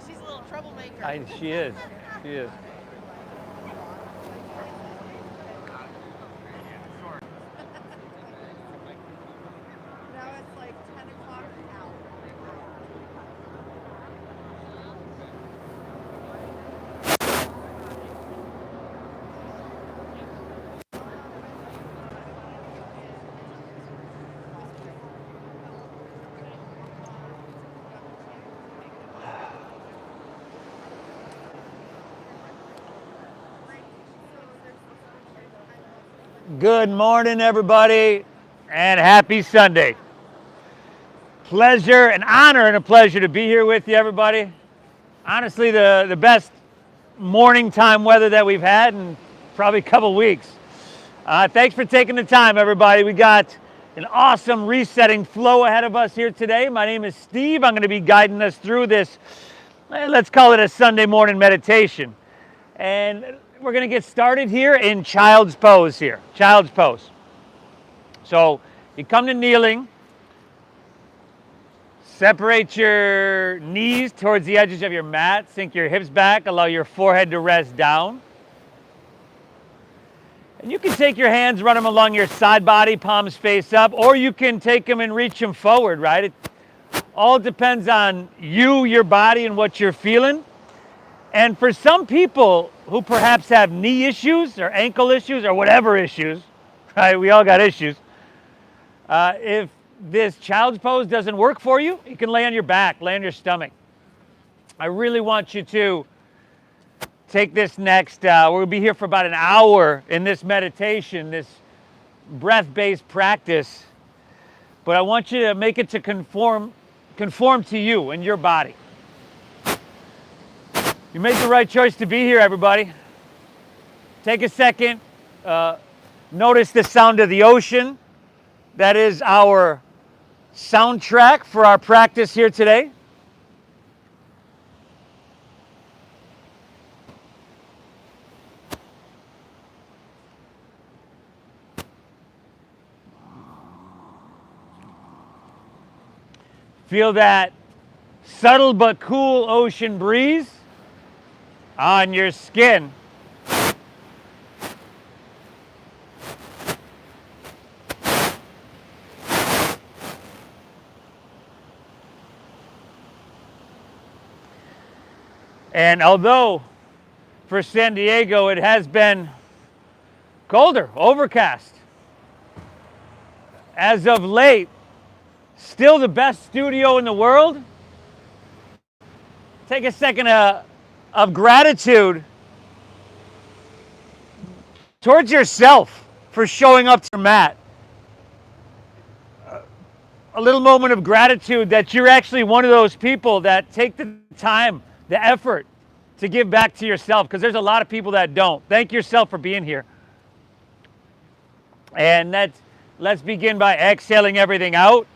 She's a little troublemaker. She is. She is. Now it's like 10 o'clock now. Good morning, everybody, and happy Sunday. Pleasure, an honor, and a pleasure to be here with you, everybody. Honestly, the best morning time weather that we've had in probably a couple weeks. Thanks for taking the time, everybody. We got an awesome resetting flow ahead of us here today. My name is Steve. I'm going to be guiding us through this, let's call it a Sunday morning meditation. And we're going to get started here in child's pose here, child's pose. So you come to kneeling, separate your knees towards the edges of your mat, sink your hips back, allow your forehead to rest down. And you can take your hands, run them along your side body, palms face up, or you can take them and reach them forward, right? It all depends on you, your body, and what you're feeling. And for some people who perhaps have knee issues or ankle issues or whatever issues, right? We all got issues. If this child's pose doesn't work for you, you can lay on your back, lay on your stomach. I really want you to take this next, we're going to be here for about an hour in this meditation, this breath-based practice. But I want you to make it to conform to you and your body. You made the right choice to be here, everybody. Take a second. Notice the sound of the ocean. That is our soundtrack for our practice here today. Feel that subtle but cool ocean breeze on your skin. And although for San Diego it has been colder, overcast, as of late, still the best studio in the world. Take a second of gratitude towards yourself for showing up to your mat. A little moment of gratitude that you're actually one of those people that take the time, the effort to give back to yourself, because there's a lot of people that don't. Thank yourself for being here. And let's begin by exhaling everything out.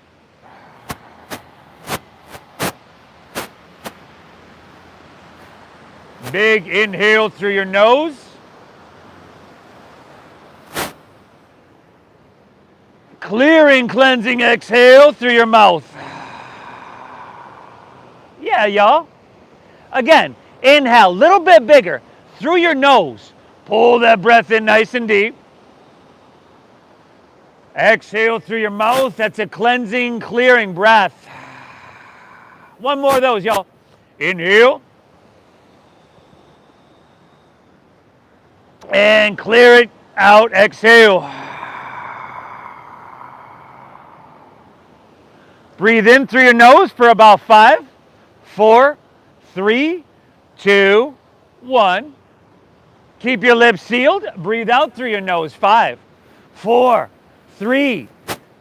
Big inhale through your nose. Clearing, cleansing exhale through your mouth. Yeah, y'all. Again, inhale, a little bit bigger, through your nose. Pull that breath in nice and deep. Exhale through your mouth. That's a cleansing, clearing breath. One more of those, y'all. Inhale. And clear it out, exhale. Breathe in through your nose for about 5, 4, 3, 2, 1. Keep your lips sealed. Breathe out through your nose. 5, 4, 3,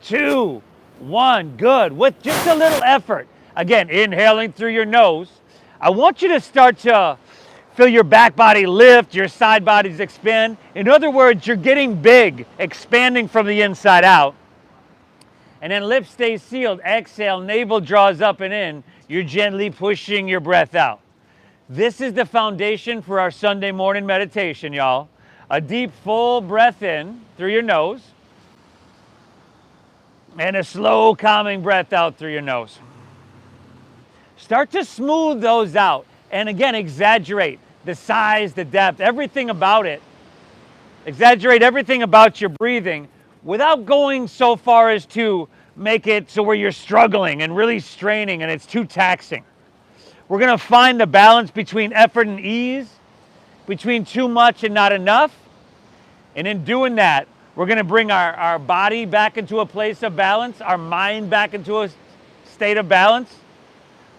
2, 1. Good. With just a little effort. Again, inhaling through your nose. I want you to start to feel your back body lift, your side bodies expand. In other words, you're getting big, expanding from the inside out. And then lips stay sealed. Exhale, navel draws up and in. You're gently pushing your breath out. This is the foundation for our Sunday morning meditation, y'all. A deep, full breath in through your nose. And a slow, calming breath out through your nose. Start to smooth those out. And again, exaggerate the size, the depth, everything about it. Exaggerate everything about your breathing without going so far as to make it so where you're struggling and really straining and it's too taxing. We're going to find the balance between effort and ease, between too much and not enough. And in doing that, we're going to bring our body back into a place of balance, our mind back into a state of balance.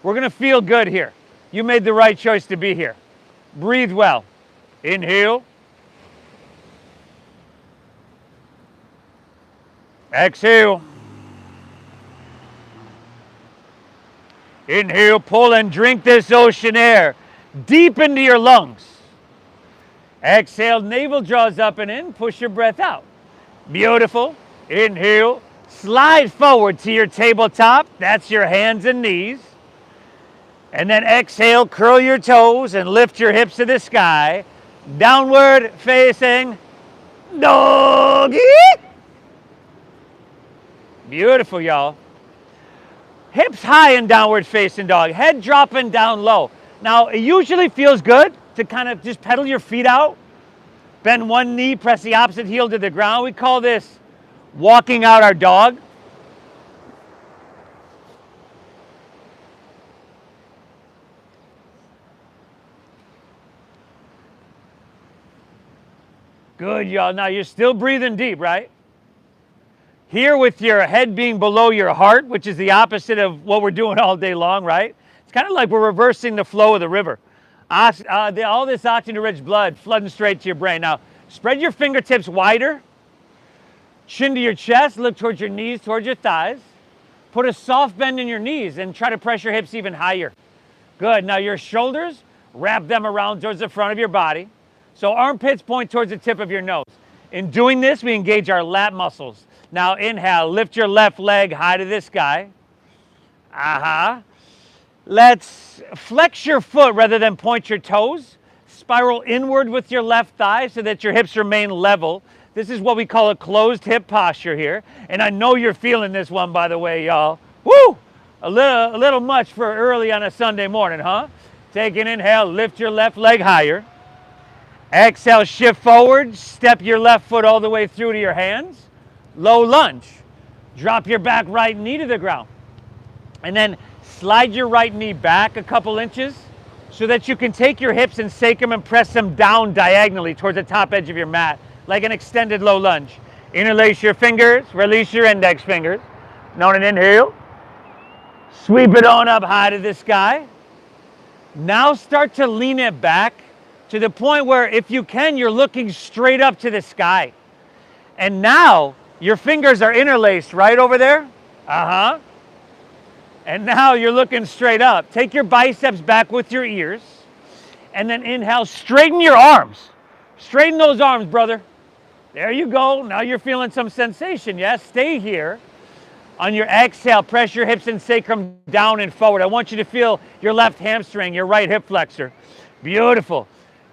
We're going to feel good here. You made the right choice to be here. Breathe well. Inhale. Exhale. Inhale, pull and drink this ocean air deep into your lungs. Exhale, navel draws up and in, push your breath out. Beautiful. Inhale, slide forward to your tabletop. That's your hands and knees. And then exhale, curl your toes and lift your hips to the sky. Downward facing doggy. Beautiful, y'all. Hips high in downward facing dog, head dropping down low. Now, it usually feels good to kind of just pedal your feet out. Bend one knee, press the opposite heel to the ground. We call this walking out our dog. Good, y'all. Now, you're still breathing deep, right? Here with your head being below your heart, which is the opposite of what we're doing all day long, right? It's kind of like we're reversing the flow of the river. All this oxygen-rich blood flooding straight to your brain. Now, spread your fingertips wider. Chin to your chest. Look towards your knees, towards your thighs. Put a soft bend in your knees and try to press your hips even higher. Good. Now, your shoulders, wrap them around towards the front of your body. So armpits point towards the tip of your nose. In doing this, we engage our lat muscles. Now inhale, lift your left leg high to the sky. Let's flex your foot rather than point your toes. Spiral inward with your left thigh so that your hips remain level. This is what we call a closed hip posture here. And I know you're feeling this one, by the way, y'all. Woo! A little much for early on a Sunday morning, huh? Take an inhale, lift your left leg higher. Exhale, shift forward, step your left foot all the way through to your hands. Low lunge. Drop your back right knee to the ground. And then slide your right knee back a couple inches so that you can take your hips and shake them and press them down diagonally towards the top edge of your mat, like an extended low lunge. Interlace your fingers, release your index fingers. Now an inhale. Sweep it on up high to the sky. Now start to lean it back to the point where, if you can, you're looking straight up to the sky. And now your fingers are interlaced right over there. And now you're looking straight up. Take your biceps back with your ears. And then inhale, straighten your arms. Straighten those arms, brother. There you go. Now you're feeling some sensation, yes? Stay here. On your exhale, press your hips and sacrum down and forward. I want you to feel your left hamstring, your right hip flexor. Beautiful.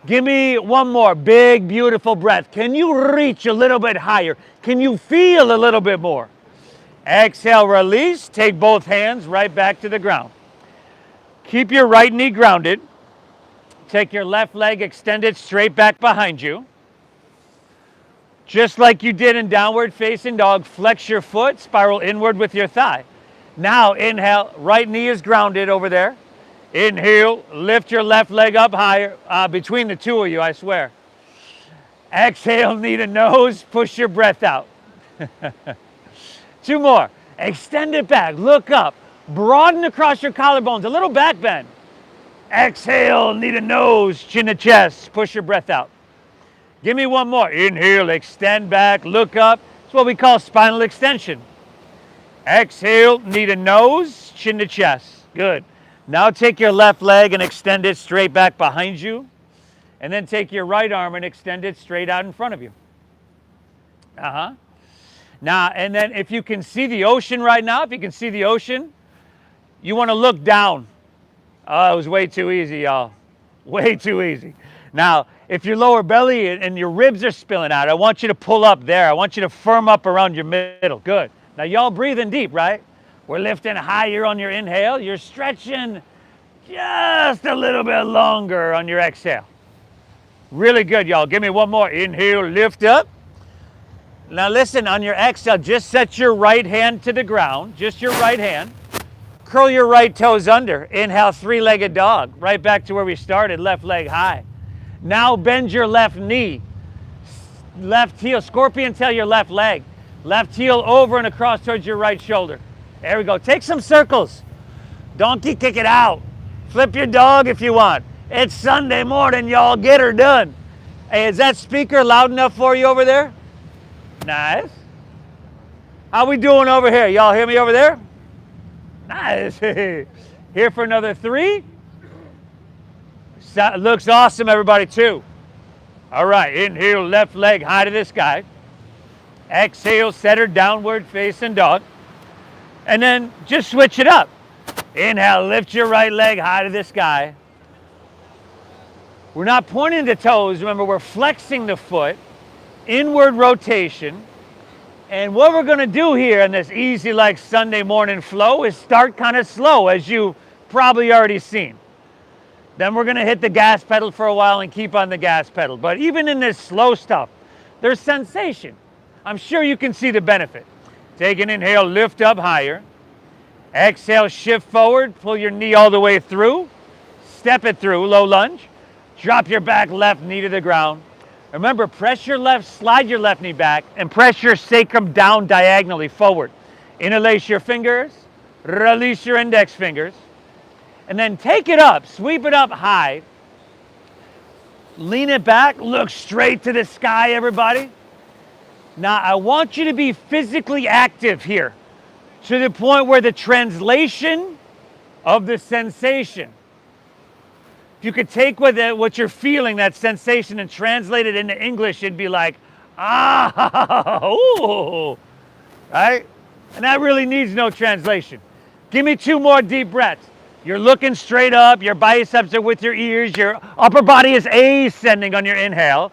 Give me one more big, beautiful breath. Can you reach a little bit higher? Can you feel a little bit more? Exhale, release. Take both hands right back to the ground. Keep your right knee grounded. Take your left leg extended straight back behind you. Just like you did in downward facing dog, flex your foot, spiral inward with your thigh. Now inhale, right knee is grounded over there. Inhale, lift your left leg up higher, between the two of you, I swear. Exhale, knee to nose, push your breath out. Two more. Extend it back, look up, broaden across your collarbones, a little back bend. Exhale, knee to nose, chin to chest, push your breath out. Give me one more. Inhale, extend back, look up. It's what we call spinal extension. Exhale, knee to nose, chin to chest. Good. Now take your left leg and extend it straight back behind you. And then take your right arm and extend it straight out in front of you. Now, and then if you can see the ocean right now, if you can see the ocean, you want to look down. Oh, it was way too easy, y'all. Way too easy. Now, if your lower belly and your ribs are spilling out, I want you to pull up there. I want you to firm up around your middle. Good. Now, y'all breathing deep, right? We're lifting higher on your inhale. You're stretching just a little bit longer on your exhale. Really good, y'all. Give me one more. Inhale, lift up. Now listen, on your exhale, just set your right hand to the ground, just your right hand. Curl your right toes under. Inhale, three-legged dog. Right back to where we started, left leg high. Now bend your left knee. Left heel, scorpion tail your left leg. Left heel over and across towards your right shoulder. There we go. Take some circles. Donkey kick it out. Flip your dog if you want. It's Sunday morning, y'all. Get her done. Hey, is that speaker loud enough for you over there? Nice. How we doing over here? Y'all hear me over there? Nice. Here for another 3. Looks awesome, everybody, 2. All right, inhale, left leg high to the sky. Exhale, set her downward facing dog. And then just switch it up. Inhale, lift your right leg high to the sky. We're not pointing the toes. Remember, we're flexing the foot. Inward rotation. And what we're going to do here in this easy like Sunday morning flow is start kind of slow, as you probably already seen. Then we're going to hit the gas pedal for a while and keep on the gas pedal. But even in this slow stuff, there's sensation. I'm sure you can see the benefit. Take an inhale, lift up higher. Exhale, shift forward, pull your knee all the way through. Step it through, low lunge. Drop your back left knee to the ground. Remember, press your left, slide your left knee back, and press your sacrum down diagonally forward. Interlace your fingers, release your index fingers, and then take it up, sweep it up high. Lean it back, look straight to the sky, everybody. Now, I want you to be physically active here to the point where the translation of the sensation, if you could take what you're feeling, that sensation, and translate it into English, it'd be like, ooh, right? And that really needs no translation. Give me 2 more deep breaths. You're looking straight up, your biceps are with your ears, your upper body is ascending on your inhale.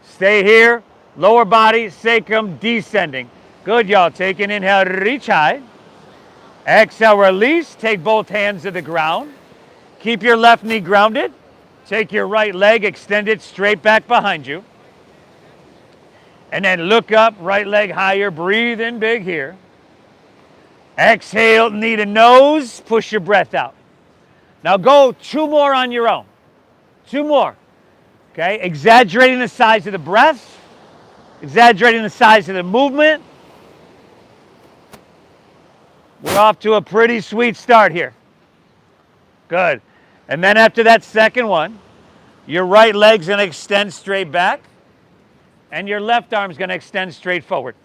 Stay here, lower body, sacrum descending. Good, y'all. Take an inhale, reach high. Exhale, release. Take both hands to the ground. Keep your left knee grounded. Take your right leg, extend it straight back behind you. And then look up, right leg higher, breathe in big here. Exhale, knee to nose, push your breath out. Now go 2 more on your own. 2 more. Okay, exaggerating the size of the breath, exaggerating the size of the movement. We're off to a pretty sweet start here. Good. And then after that second one, your right leg's going to extend straight back, and your left arm's going to extend straight forward.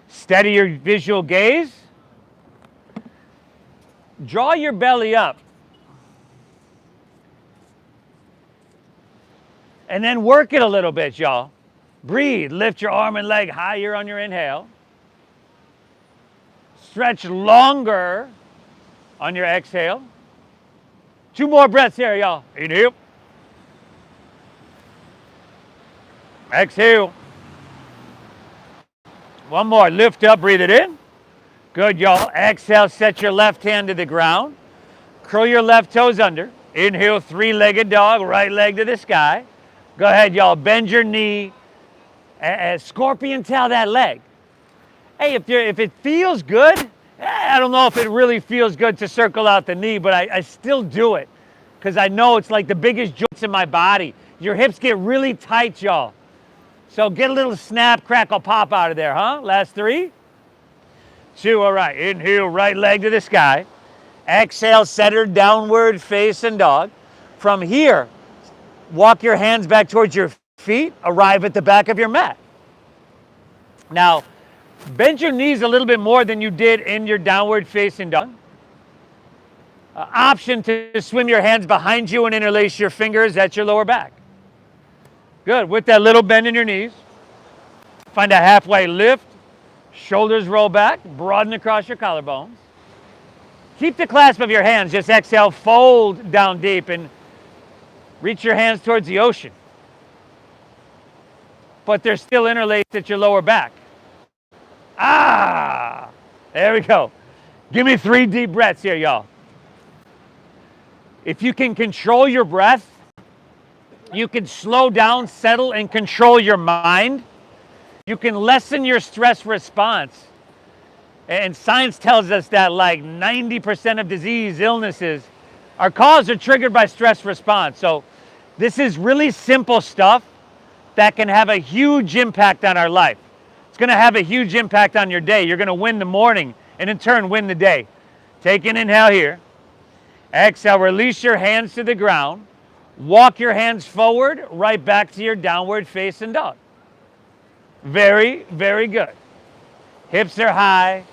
Steady your visual gaze. Draw your belly up. And then work it a little bit, y'all. Breathe. Lift your arm and leg higher on your inhale. Stretch longer on your exhale. 2 more breaths here, y'all. Inhale. Exhale. 1 more. Lift up, breathe it in. Good, y'all. Exhale, set your left hand to the ground. Curl your left toes under. Inhale, 3-legged dog, right leg to the sky. Go ahead, y'all. Bend your knee. Scorpion tail that leg. Hey, if it feels good, I don't know if it really feels good to circle out the knee, but I still do it because I know it's like the biggest joints in my body. Your hips get really tight, y'all. So get a little snap, crackle, pop out of there, huh? Last 3, 2, all right. Inhale, right leg to the sky. Exhale, center, downward facing dog. From here, walk your hands back towards your feet, arrive at the back of your mat. Now, bend your knees a little bit more than you did in your downward facing dog. Option to swim your hands behind you and interlace your fingers at your lower back. Good. With that little bend in your knees, find a halfway lift. Shoulders roll back, broaden across your collarbones. Keep the clasp of your hands. Just exhale, fold down deep and reach your hands towards the ocean. But they're still interlaced at your lower back. There we go. Give me 3 deep breaths here, y'all. If you can control your breath, you can slow down, settle, and control your mind. You can lessen your stress response. And science tells us that like 90% of disease, illnesses, are caused or triggered by stress response. So this is really simple stuff that can have a huge impact on our life. It's going to have a huge impact on your day. You're going to win the morning and in turn win the day. Take an inhale here. Exhale, release your hands to the ground. Walk your hands forward, right back to your downward facing dog. Very, very good. Hips are high.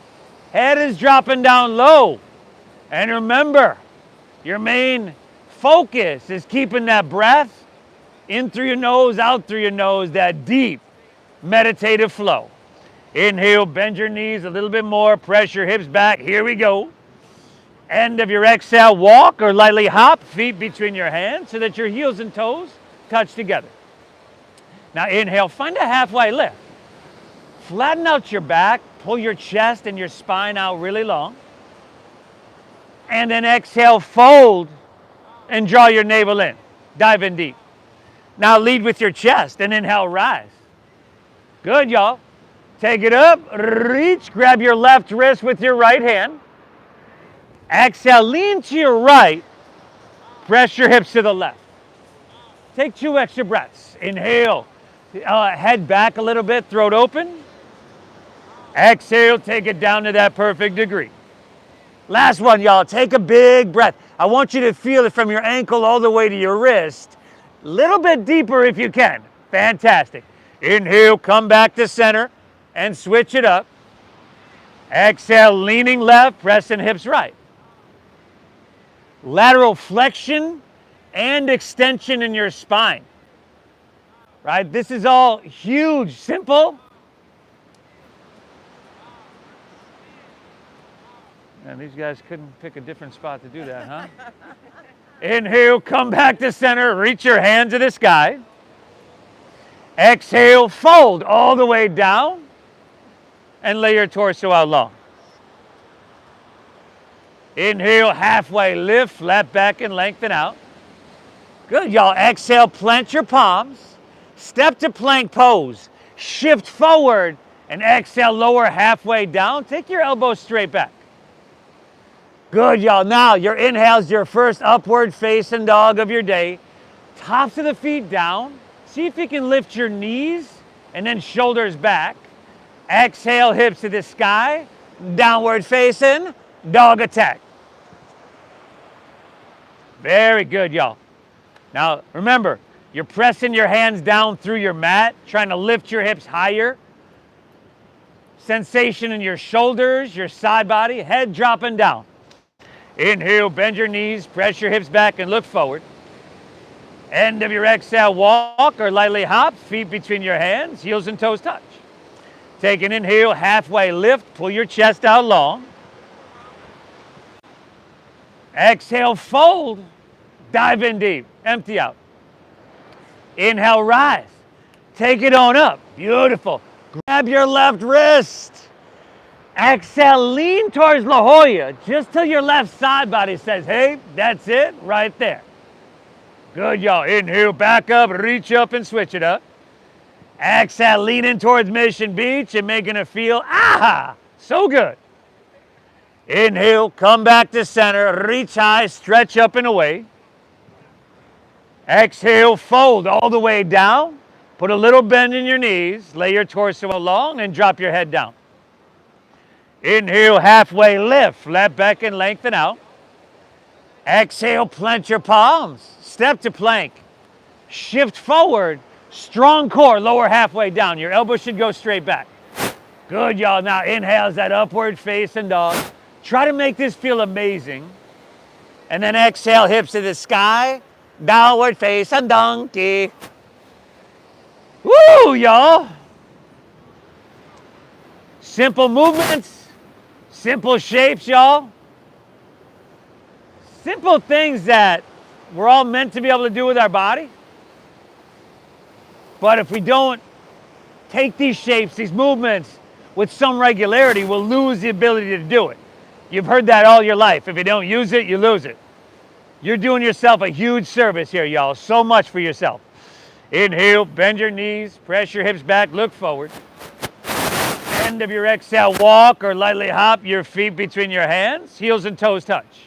Head is dropping down low. And remember, your main focus is keeping that breath in through your nose, out through your nose, that deep meditative flow. Inhale, bend your knees a little bit more, press your hips back. Here we go. End of your exhale, walk or lightly hop, feet between your hands so that your heels and toes touch together. Now inhale, find a halfway lift. Flatten out your back, pull your chest and your spine out really long. And then exhale, fold and draw your navel in. Dive in deep. Now lead with your chest and inhale, rise. Good, y'all. Take it up, reach, grab your left wrist with your right hand. Exhale, lean to your right, press your hips to the left. Take 2 extra breaths. Inhale, head back a little bit, throat open. Exhale, take it down to that perfect degree. Last one, y'all. Take a big breath. I want you to feel it from your ankle all the way to your wrist. A little bit deeper if you can. Fantastic. Inhale, come back to center and switch it up. Exhale, leaning left, pressing hips right. Lateral flexion and extension in your spine. Right? This is all huge, simple. And these guys couldn't pick a different spot to do that, huh? Inhale, come back to center, reach your hands to the sky. Exhale, fold all the way down and lay your torso out long. Inhale, halfway lift, flat back and lengthen out. Good, y'all. Exhale, plant your palms. Step to plank pose. Shift forward and exhale, lower halfway down. Take your elbows straight back. Good, y'all. Now, your inhale's your first upward facing dog of your day. Tops of the feet down. See if you can lift your knees and then shoulders back. Exhale, hips to the sky. Downward facing, dog attack. Very good, y'all. Now, remember, you're pressing your hands down through your mat, trying to lift your hips higher. Sensation in your shoulders, your side body, head dropping down. Inhale, bend your knees, press your hips back and look forward. End of your exhale, walk or lightly hop, feet between your hands, heels and toes touch. Take an inhale, halfway lift, pull your chest out long. Exhale, fold, dive in deep, empty out. Inhale, rise, take it on up, beautiful. Grab your left wrist. Exhale, lean towards La Jolla, just till your left side body says, hey, that's it, right there. Good, y'all. Inhale, back up, reach up and switch it up. Exhale, lean in towards Mission Beach and making it feel, ah, so good. Inhale, come back to center, reach high, stretch up and away. Exhale, fold all the way down. Put a little bend in your knees, lay your torso along and drop your head down. Inhale, halfway lift, flat back and lengthen out. Exhale, plant your palms, step to plank. Shift forward, strong core, lower halfway down. Your elbows should go straight back. Good, y'all. Now inhale that upward facing dog. Try to make this feel amazing. And then exhale, hips to the sky, downward facing donkey. Woo, y'all. Simple movements, simple shapes, y'all. Simple things that we're all meant to be able to do with our body. But if we don't take these shapes, these movements with some regularity, we'll lose the ability to do it. You've heard that all your life. If you don't use it, you lose it. You're doing yourself a huge service here, y'all. So much for yourself. Inhale, bend your knees, press your hips back, look forward. End of your exhale, walk or lightly hop your feet between your hands, heels and toes touch.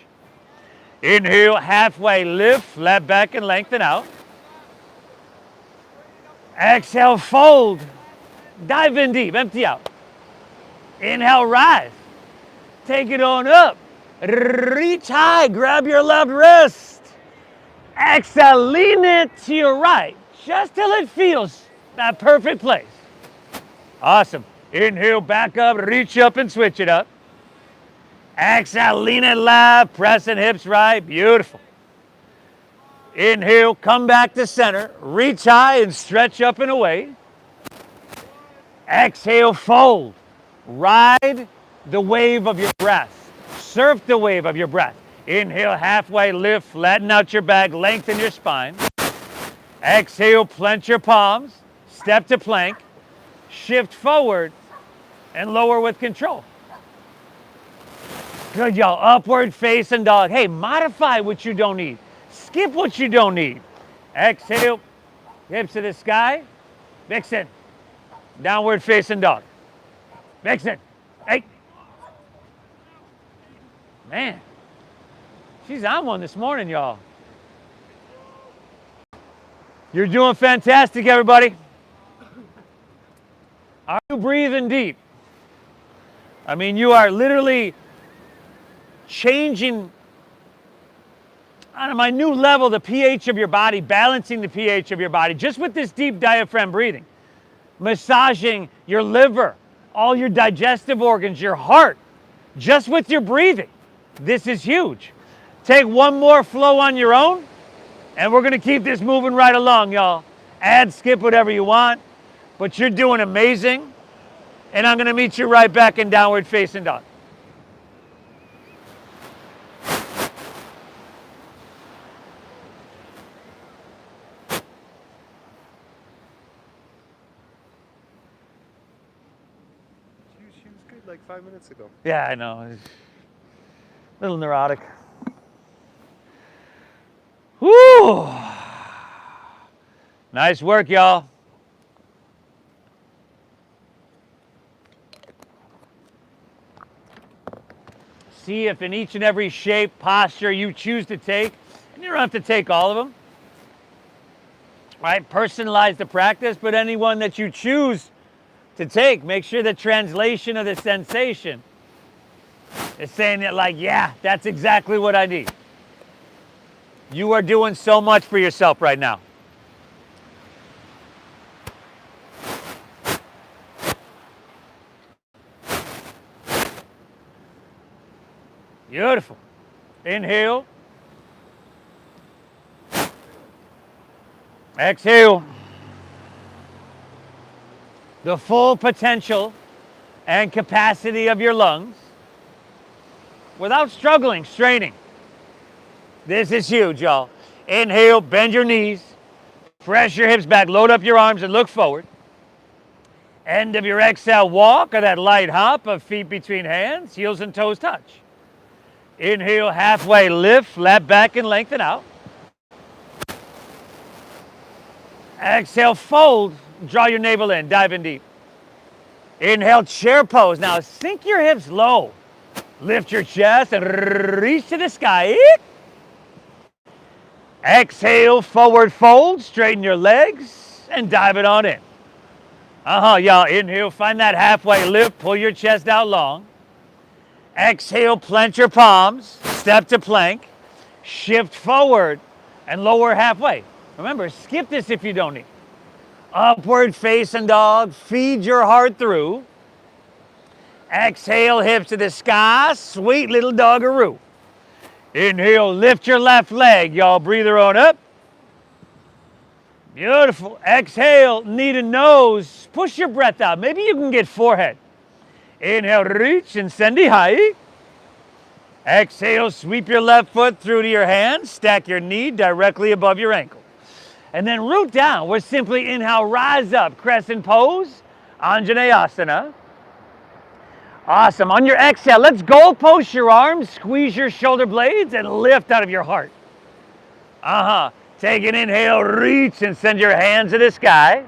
Inhale, halfway lift, flat back and lengthen out. Exhale, fold. Dive in deep, empty out. Inhale, rise. Take it on up. Reach high, grab your left wrist. Exhale, lean it to your right, just till it feels that perfect place. Awesome. Inhale, back up, reach up and switch it up. Exhale, lean it left, pressing hips right. Beautiful. Inhale, come back to center, reach high and stretch up and away. Exhale, fold. Ride the wave of your breath. Surf the wave of your breath. Inhale, halfway lift, flatten out your back, lengthen your spine. Exhale, plant your palms, step to plank, shift forward, and lower with control. Good, y'all. Upward facing dog. Hey, modify what you don't need. Skip what you don't need. Exhale, hips to the sky, vixen. Downward facing dog. Vixen. Hey. Man, she's on one this morning, y'all. You're doing fantastic, everybody. Are you breathing deep? I mean, you are literally changing on my new level the pH of your body, balancing the pH of your body, just with this deep diaphragm breathing. Massaging your liver, all your digestive organs, your heart, just with your breathing. This is huge. Take one more flow on your own, and we're gonna keep this moving right along, y'all. Add, skip, whatever you want, but you're doing amazing, and I'm gonna meet you right back in downward facing dog. She was good like 5 minutes ago. Yeah, I know. It's a little neurotic. Whew. Nice work, y'all. See if in each and every shape, posture you choose to take, and you don't have to take all of them. Right? Personalize the practice, but any one that you choose to take, make sure the translation of the sensation is saying it like, yeah, that's exactly what I need. You are doing so much for yourself right now. Beautiful. Inhale. Exhale. The full potential and capacity of your lungs without struggling, straining. This is huge, y'all. Inhale, bend your knees, press your hips back, load up your arms and look forward. End of your exhale, walk or that light hop of feet between hands, heels and toes touch. Inhale, halfway lift, flat back and lengthen out. Exhale, fold, draw your navel in, dive in deep. Inhale, chair pose. Now sink your hips low. Lift your chest and reach to the sky. Exhale, forward fold, straighten your legs and dive it on in. Y'all. Inhale, find that halfway lift, pull your chest out long. Exhale, plant your palms, step to plank, shift forward and lower halfway. Remember, skip this if you don't need. Upward facing dog, feed your heart through. Exhale, hips to the sky, sweet little doggaroo. Inhale, lift your left leg, y'all. Breather on up. Beautiful. Exhale, knee to nose. Push your breath out. Maybe you can get forehead. Inhale, reach and send it high. Exhale, sweep your left foot through to your hand. Stack your knee directly above your ankle. And then root down. We're simply inhale, rise up, crescent pose, Anjaneyasana. Awesome. On your exhale, let's goal post your arms, squeeze your shoulder blades, and lift out of your heart. Take an inhale, reach and send your hands to the sky.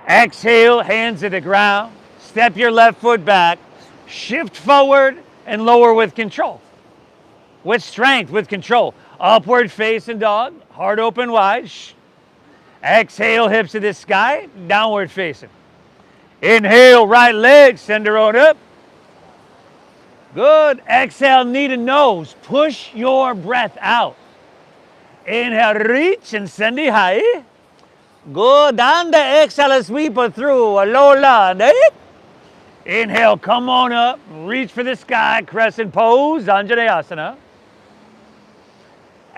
Exhale, hands to the ground. Step your left foot back. Shift forward and lower with control. With strength, with control. Upward facing dog, heart open wide. Exhale, hips to the sky, downward facing. Inhale, right leg, send her on up. Good. Exhale, knee to nose. Push your breath out. Inhale, reach and send it high. Good. And the exhale, sweep it through. A low land. Inhale, come on up. Reach for the sky. Crescent pose. Anjaneyasana.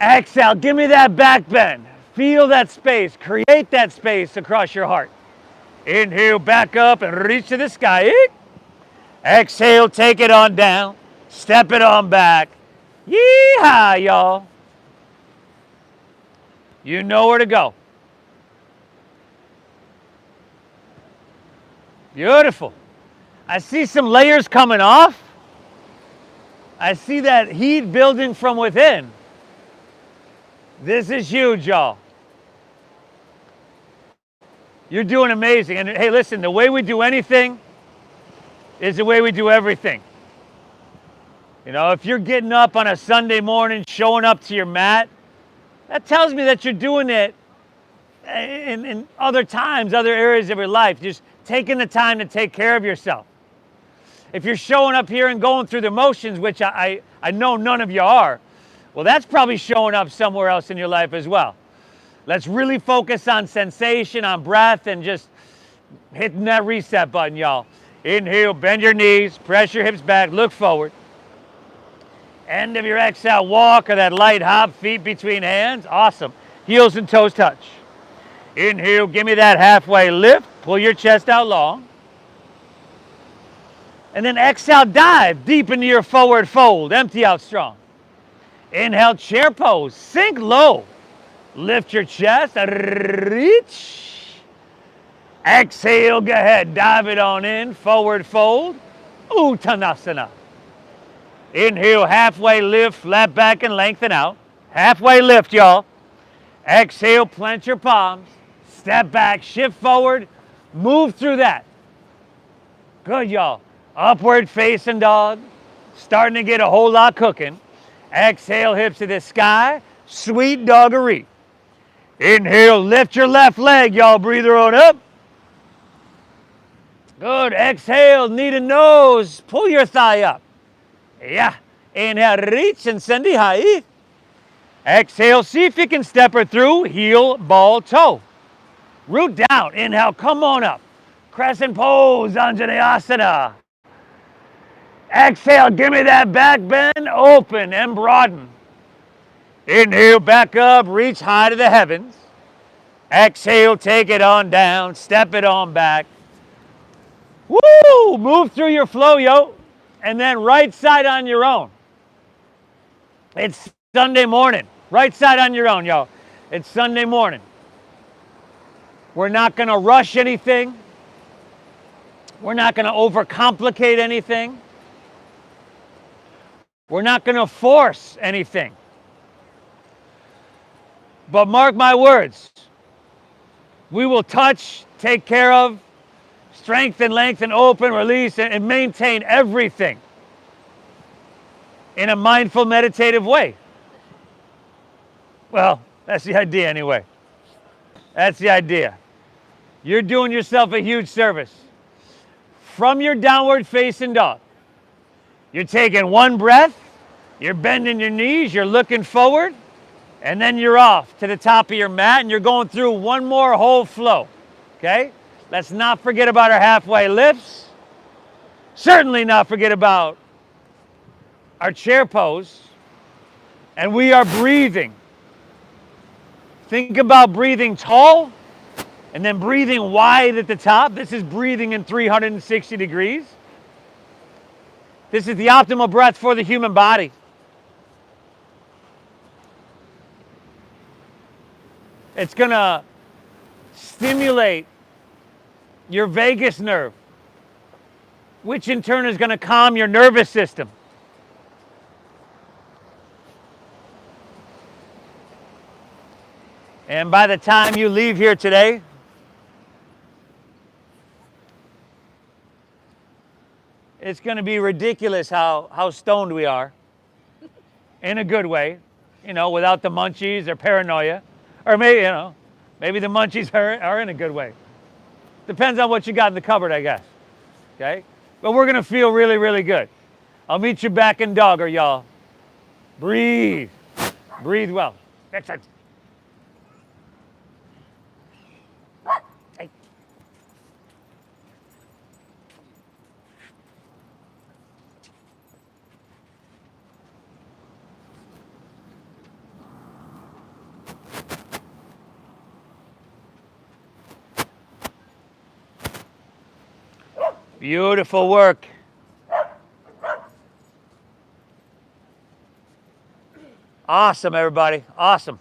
Exhale, give me that back bend. Feel that space. Create that space across your heart. Inhale, back up and reach to the sky. Exhale, take it on down. Step it on back. Yeehaw, y'all. You know where to go. Beautiful. I see some layers coming off. I see that heat building from within. This is huge, y'all. You're doing amazing. And hey, listen, the way we do anything is the way we do everything. You know, if you're getting up on a Sunday morning, showing up to your mat, that tells me that you're doing it in other times, other areas of your life, just taking the time to take care of yourself. If you're showing up here and going through the motions, which I know none of you are, well, that's probably showing up somewhere else in your life as well. Let's really focus on sensation, on breath, and just hitting that reset button, y'all. Inhale, bend your knees, press your hips back, look forward. End of your exhale, walk or that light hop, feet between hands. Awesome. Heels and toes touch. Inhale, give me that halfway lift. Pull your chest out long. And then exhale, dive deep into your forward fold. Empty out strong. Inhale, chair pose. Sink low. Lift your chest. Reach. Exhale, go ahead. Dive it on in. Forward fold. Uttanasana. Inhale, halfway lift, flat back and lengthen out. Halfway lift, y'all. Exhale, plant your palms. Step back, shift forward, move through that. Good, y'all. Upward facing dog. Starting to get a whole lot cooking. Exhale, hips to the sky. Sweet doggery. Inhale, lift your left leg, y'all. Breathe her on up. Good. Exhale, knee to nose. Pull your thigh up. Yeah. Inhale, reach and send it high. Exhale, see if you can step her through. Heel, ball, toe. Root down. Inhale, come on up. Crescent pose, Anjaneyasana. Exhale, give me that back bend. Open and broaden. Inhale, back up. Reach high to the heavens. Exhale, take it on down. Step it on back. Woo! Move through your flow, yo. And then right side on your own. It's Sunday morning. Right side on your own, y'all. It's Sunday morning. We're not going to rush anything. We're not going to overcomplicate anything. We're not going to force anything. But mark my words. We will touch, take care of, strengthen, lengthen, open, release, and maintain everything in a mindful, meditative way. Well, that's the idea anyway. That's the idea. You're doing yourself a huge service. From your downward facing dog, you're taking one breath, you're bending your knees, you're looking forward, and then you're off to the top of your mat and you're going through one more whole flow. Okay? Let's not forget about our halfway lifts. Certainly not forget about our chair pose. And we are breathing. Think about breathing tall and then breathing wide at the top. This is breathing in 360 degrees. This is the optimal breath for the human body. It's going to stimulate your vagus nerve, which in turn is going to calm your nervous system. And by the time you leave here today, it's going to be ridiculous how stoned we are, in a good way, you know, without the munchies or paranoia, or maybe, you know, maybe the munchies are in a good way. Depends on what you got in the cupboard, I guess. Okay, but we're going to feel really, really good. I'll meet you back in Dogger, y'all. Breathe, breathe well. Excellent. Hey. Beautiful work. Awesome, everybody. Awesome.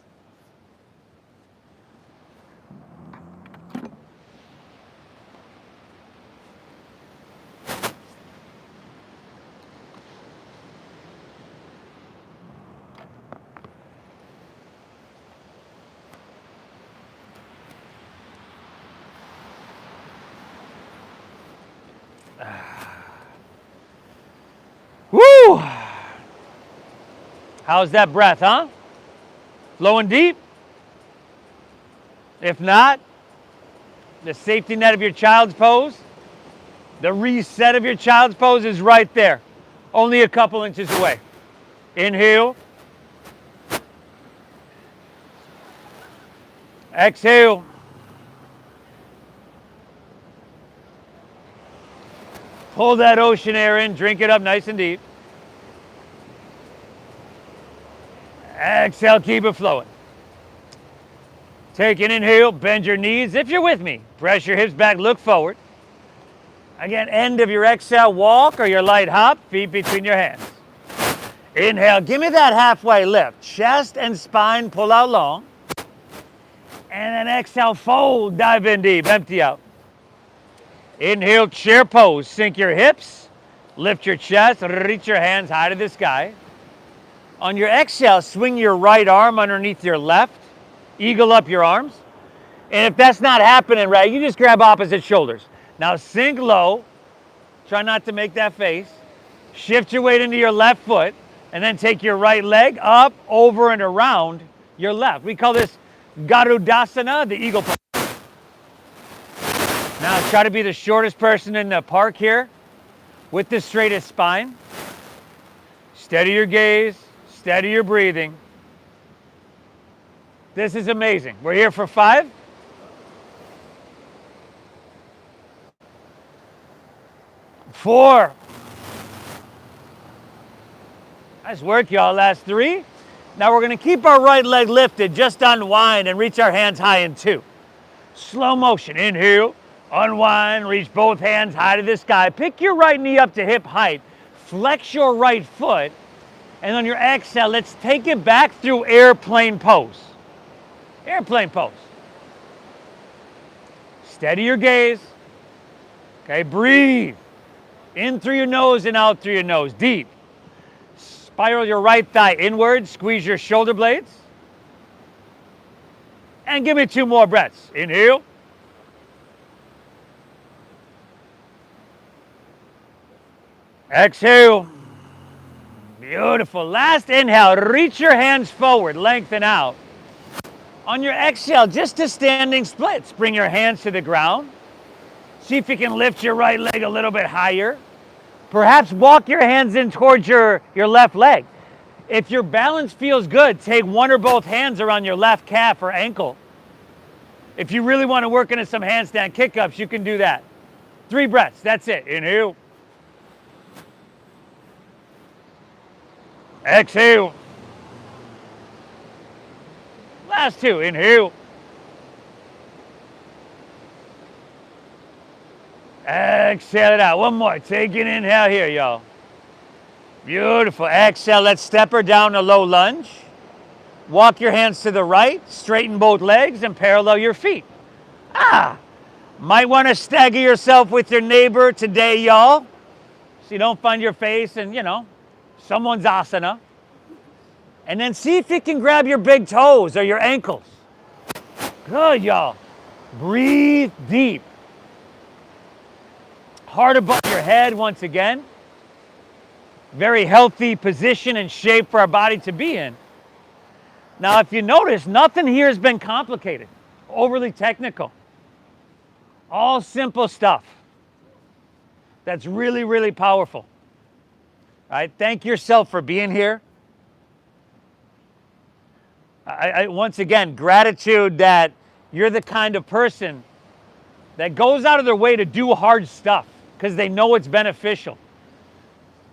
Woo! How's that breath, huh? Flowing deep? If not, the safety net of your child's pose, the reset of your child's pose is right there, only a couple inches away. Inhale. Exhale. Pull that ocean air in, drink it up nice and deep. Exhale, keep it flowing. Take an inhale, bend your knees. If you're with me, press your hips back, look forward. Again, end of your exhale, walk or your light hop, feet between your hands. Inhale, give me that halfway lift. Chest and spine pull out long. And then exhale, fold, dive in deep, empty out. Inhale, chair pose. Sink your hips, lift your chest, reach your hands high to the sky. On your exhale, swing your right arm underneath your left. Eagle up your arms. And if that's not happening right, you just grab opposite shoulders. Now sink low. Try not to make that face. Shift your weight into your left foot. And then take your right leg up, over, and around your left. We call this Garudasana, the eagle pose. Now try to be the shortest person in the park here with the straightest spine. Steady your gaze, steady your breathing. This is amazing. We're here for 5. 4. Nice work, y'all. Last 3. Now we're going to keep our right leg lifted, just unwind and reach our hands high in 2. Slow motion. Inhale. Unwind, reach both hands high to the sky. Pick your right knee up to hip height. Flex your right foot. And on your exhale, let's take it back through airplane pose. Airplane pose. Steady your gaze. Okay, breathe. In through your nose and out through your nose. Deep. Spiral your right thigh inward. Squeeze your shoulder blades. And give me 2 more breaths. Inhale. Exhale. Beautiful. Last inhale, reach your hands forward, lengthen out. On your exhale, just to standing splits, bring your hands to the ground. See if you can lift your right leg a little bit higher. Perhaps walk your hands in towards your left leg. If your balance feels good, take one or both hands around your left calf or ankle. If you really want to work into some handstand kick-ups, you can do that. 3 breaths, that's it. Inhale. Exhale. Last 2. Inhale. Exhale it out. One more. Take an inhale here, y'all. Beautiful. Exhale. Let's step her down a low lunge. Walk your hands to the right. Straighten both legs and parallel your feet. Might want to stagger yourself with your neighbor today, y'all. so you don't find your face in, someone's asana. And then see if you can grab your big toes or your ankles. Good, y'all. Breathe deep. Heart above your head once again. Very healthy position and shape for our body to be in. Now, if you notice, nothing here has been complicated, overly technical. All simple stuff. That's really, really powerful. All right, thank yourself for being here. Once again, gratitude that you're the kind of person that goes out of their way to do hard stuff because they know it's beneficial.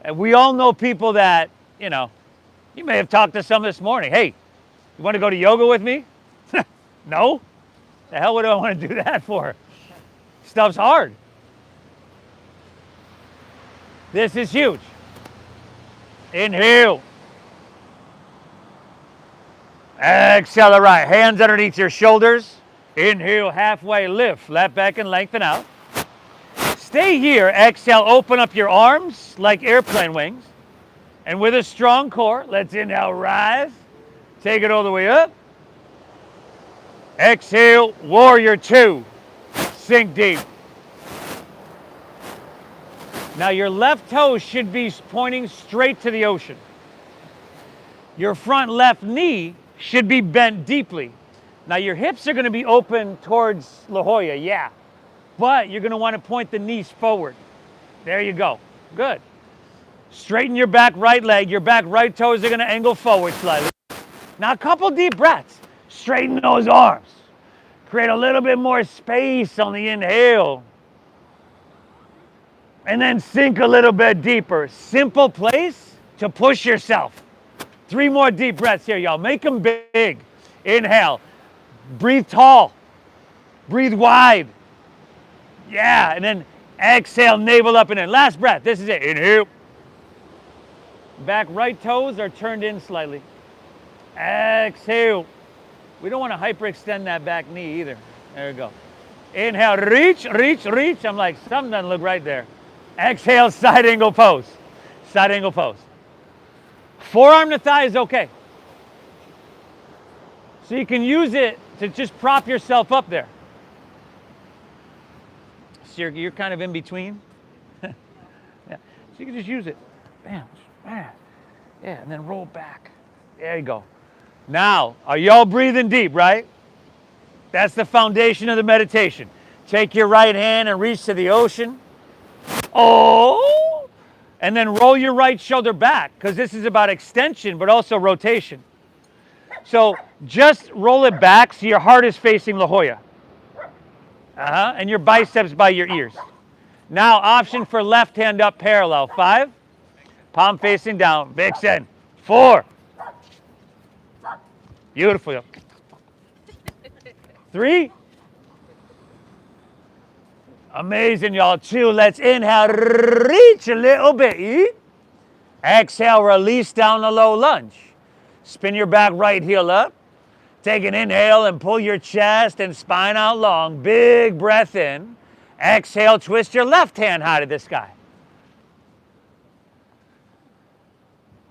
And we all know people that, you may have talked to some this morning. Hey, you want to go to yoga with me? No? The hell would I want to do that for? Stuff's hard. This is huge. Inhale. Exhale, right. Hands underneath your shoulders. Inhale, halfway lift. Flat back and lengthen out. Stay here. Exhale, open up your arms like airplane wings. And with a strong core, let's inhale, rise. Take it all the way up. Exhale, warrior two. Sink deep. Now your left toe should be pointing straight to the ocean. Your front left knee should be bent deeply. Now your hips are going to be open towards La Jolla, yeah. But you're going to want to point the knees forward. There you go. Good. Straighten your back right leg. Your back right toes are going to angle forward slightly. Now a couple deep breaths. Straighten those arms. Create a little bit more space on the inhale. And then sink a little bit deeper. Simple place to push yourself. 3 more deep breaths here, y'all. Make them big. Inhale. Breathe tall. Breathe wide. Yeah, and then exhale, navel up and in. Last breath. This is it. Inhale. Back right toes are turned in slightly. Exhale. We don't want to hyperextend that back knee either. There you go. Inhale, reach, reach, reach. I'm like, something doesn't look right there. Exhale, side angle pose. Side angle pose. Forearm to thigh is okay. So you can use it to just prop yourself up there. So you're kind of in between. Yeah. So you can just use it. Bam, bam. Yeah, and then roll back. There you go. Now, are y'all breathing deep, right? That's the foundation of the meditation. Take your right hand and reach to the ocean. Oh! And then roll your right shoulder back, because this is about extension, but also rotation. So just roll it back so your heart is facing La Jolla. And your biceps by your ears. Now, option for left hand up parallel. 5. Palm facing down. Vixen. 4. Beautiful. 3. Amazing, y'all. 2. Let's inhale. Reach a little bit. Exhale. Release down the low lunge. Spin your back right heel up. Take an inhale and pull your chest and spine out long. Big breath in. Exhale. Twist your left hand high to the sky.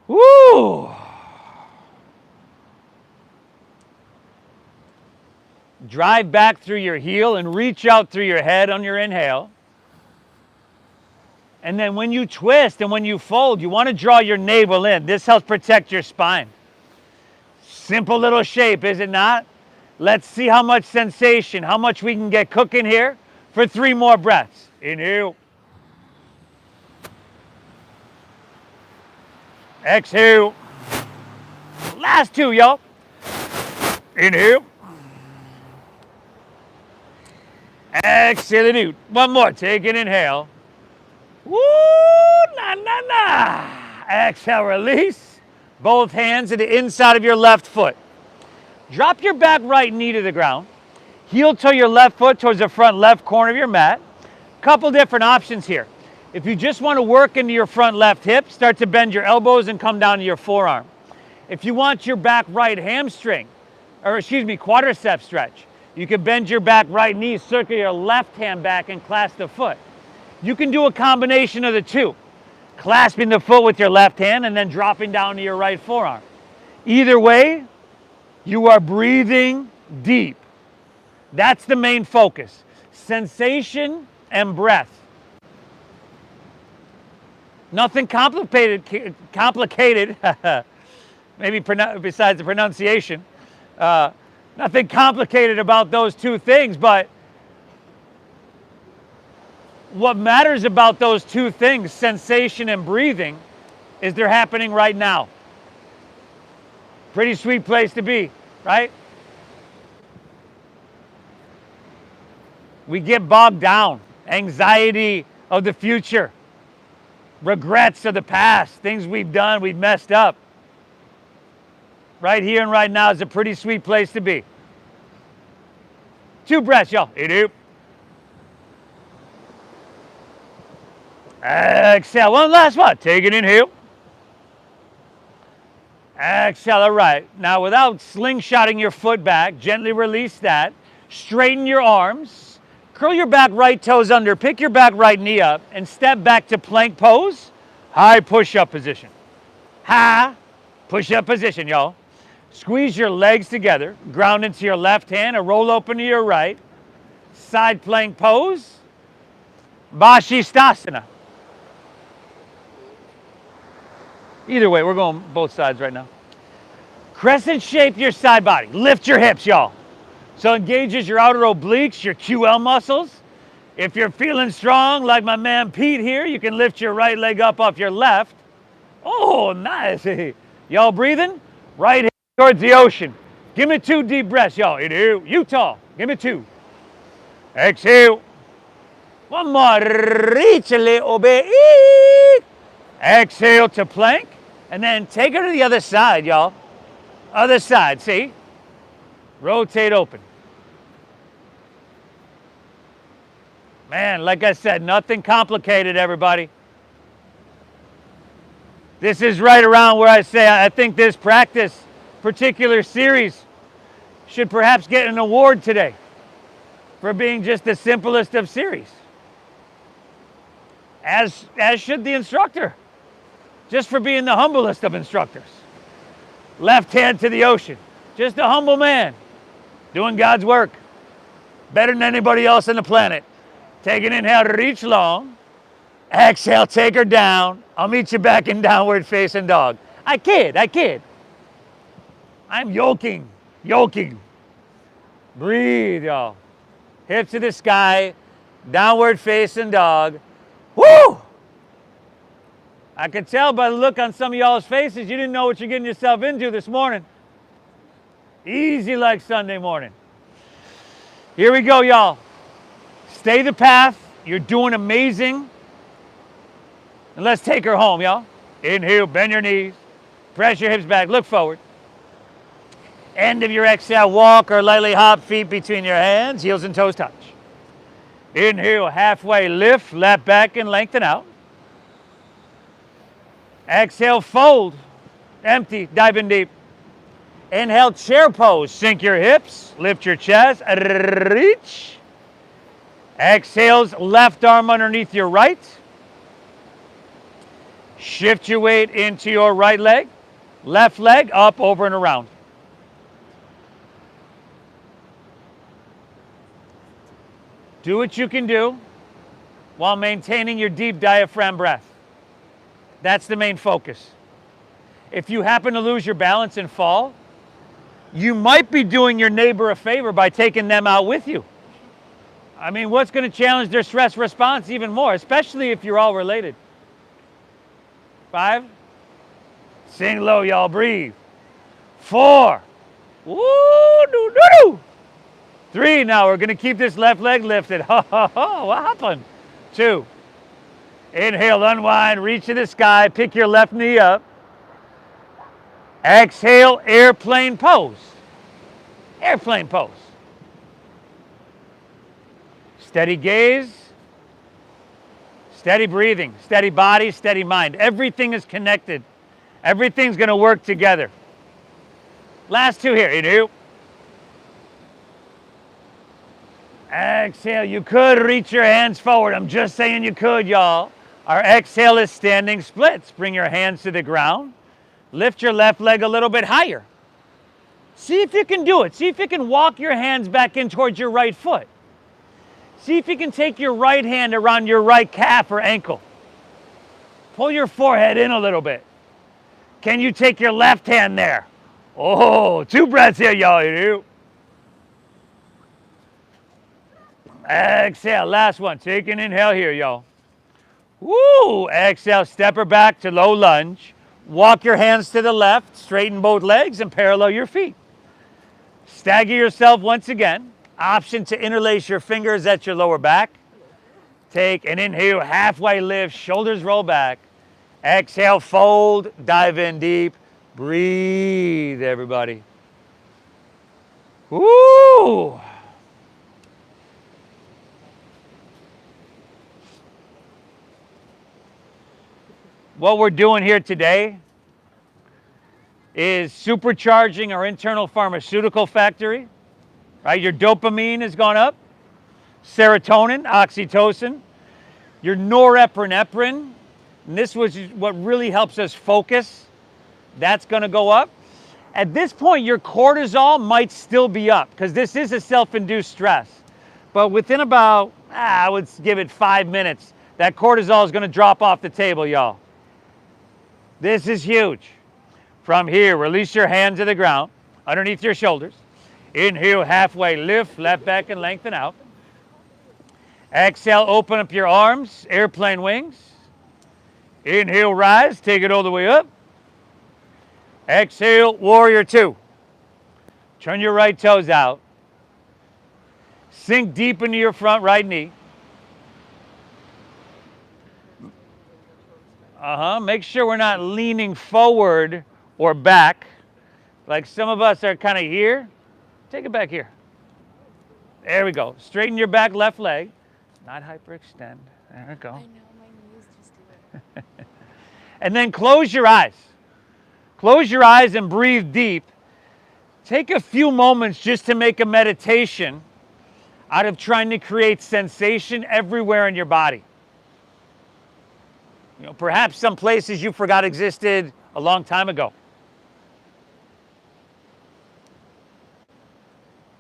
Woo! Drive back through your heel and reach out through your head on your inhale. And then when you twist and when you fold, you want to draw your navel in. This helps protect your spine. Simple little shape, is it not? Let's see how much sensation, how much we can get cooking here for 3 more breaths. Inhale. Exhale. Last 2, y'all. Inhale. Exhale. 1 more. Take an inhale. Woo! Na, na, na. Exhale. Release. Both hands to the inside of your left foot. Drop your back right knee to the ground. Heel toe your left foot towards the front left corner of your mat. Couple different options here. If you just want to work into your front left hip, start to bend your elbows and come down to your forearm. If you want your back right hamstring, quadricep stretch, you can bend your back right knee, circle your left hand back and clasp the foot. You can do a combination of the two. clasping the foot with your left hand and then dropping down to your right forearm. Either way, you are breathing deep. That's the main focus. Sensation and breath. Nothing complicated, maybe besides the pronunciation. Nothing complicated about those two things, but what matters about those two things, sensation and breathing, is they're happening right now. Pretty sweet place to be, right? We get bogged down. Anxiety of the future. Regrets of the past. Things we've done, we've messed up. Right here and right now is a pretty sweet place to be. 2 breaths, y'all. Exhale. One last one. Take an inhale. Exhale. All right. Now, without slingshotting your foot back, gently release that. Straighten your arms. Curl your back right toes under. Pick your back right knee up and step back to plank pose. High push-up position. High push-up position, y'all. Squeeze your legs together. Ground into your left hand and roll open to your right. Side plank pose. Vashisthasana. Either way, we're going both sides right now. Crescent shape your side body. Lift your hips, y'all. So engages your outer obliques, your QL muscles. If you're feeling strong, like my man Pete here, you can lift your right leg up off your left. Oh, nice. Y'all breathing? Right hand towards the ocean. Give me 2 deep breaths, y'all. Inhale, Utah. Give me 2. Exhale. One more. Reach a little bit. Exhale to plank. And then take her to the other side, y'all. Other side, see? Rotate open. Man, like I said, nothing complicated, everybody. This is right around where I say I think this practice, particular series, should perhaps get an award today for being just the simplest of series. As should the instructor, just for being the humblest of instructors. Left hand to the ocean. Just a humble man doing God's work better than anybody else on the planet. Take an inhale, reach long. Exhale, take her down. I'll meet you back in downward facing dog. I kid. I'm yoking. Breathe, y'all. Hips to the sky, downward facing dog. Woo! I could tell by the look on some of y'all's faces, you didn't know what you're getting yourself into this morning. Easy like Sunday morning. Here we go, y'all. Stay the path. You're doing amazing. And let's take her home, y'all. Inhale, bend your knees. Press your hips back. Look forward. End of your exhale, walk or lightly hop feet between your hands. Heels and toes touch. Inhale, halfway lift, left back and lengthen out. Exhale, fold. Empty, dive in deep. Inhale, chair pose. Sink your hips, lift your chest, reach. Exhales, left arm underneath your right. Shift your weight into your right leg. Left leg up, over and around. Do what you can do while maintaining your deep diaphragm breath. That's the main focus. If you happen to lose your balance and fall, you might be doing your neighbor a favor by taking them out with you. I mean, what's going to challenge their stress response even more, especially if you're all related? 5. Sing low, y'all. Breathe. 4. Woo-doo-doo-doo. 3. Now we're going to keep this left leg lifted. What happened? 2. Inhale, unwind, reach to the sky, pick your left knee up. Exhale, airplane pose. Airplane pose. Steady gaze, steady breathing, steady body, steady mind. Everything is connected. Everything's going to work together. Last 2 here. Inhale. Exhale. You could reach your hands forward. I'm just saying you could, y'all. Our exhale is standing splits. Bring your hands to the ground. Lift your left leg a little bit higher. See if you can do it. See if you can walk your hands back in towards your right foot. See if you can take your right hand around your right calf or ankle. Pull your forehead in a little bit. Can you take your left hand there? Oh, 2 breaths here, y'all. Exhale, last one. Take an inhale here, y'all. Woo! Exhale, step her back to low lunge. Walk your hands to the left, straighten both legs, and parallel your feet. Stagger yourself once again. Option to interlace your fingers at your lower back. Take an inhale, halfway lift, shoulders roll back. Exhale, fold, dive in deep. Breathe, everybody. Woo! What we're doing here today is supercharging our internal pharmaceutical factory, right? Your dopamine has gone up, serotonin, oxytocin, your norepinephrine, and this was what really helps us focus. That's going to go up. At this point, your cortisol might still be up because this is a self-induced stress. But within about, I would give it 5 minutes, that cortisol is going to drop off the table, y'all. This is huge. From here, release your hands to the ground, underneath your shoulders. Inhale, halfway lift, left back and lengthen out. Exhale, open up your arms, airplane wings. Inhale, rise, take it all the way up. Exhale, warrior 2. Turn your right toes out. Sink deep into your front right knee. Make sure we're not leaning forward or back. Like some of us are kind of here. Take it back here. There we go. Straighten your back left leg. Not hyperextend. There we go. I know, my knees just do it. And then close your eyes. Close your eyes and breathe deep. Take a few moments just to make a meditation out of trying to create sensation everywhere in your body. You know, perhaps some places you forgot existed a long time ago.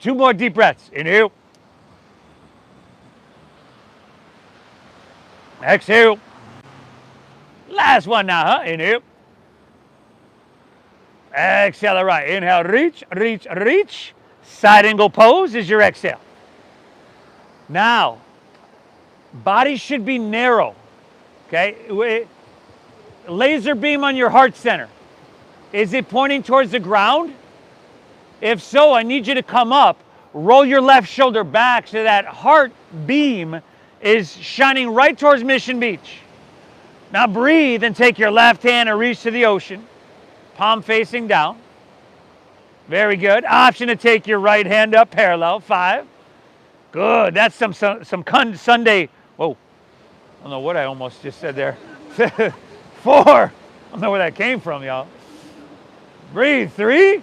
2 more deep breaths. Inhale. Exhale. Last one now, Inhale. Exhale, all right. Inhale, reach, reach, reach. Side angle pose is your exhale. Now, body should be narrow. Okay, laser beam on your heart center. Is it pointing towards the ground? If so, I need you to come up, roll your left shoulder back so that heart beam is shining right towards Mission Beach. Now breathe and take your left hand and reach to the ocean, palm facing down. Very good. Option to take your right hand up parallel, 5. Good, that's some Sunday, whoa. I don't know what I almost just said there. 4. I don't know where that came from, y'all. Breathe. 3.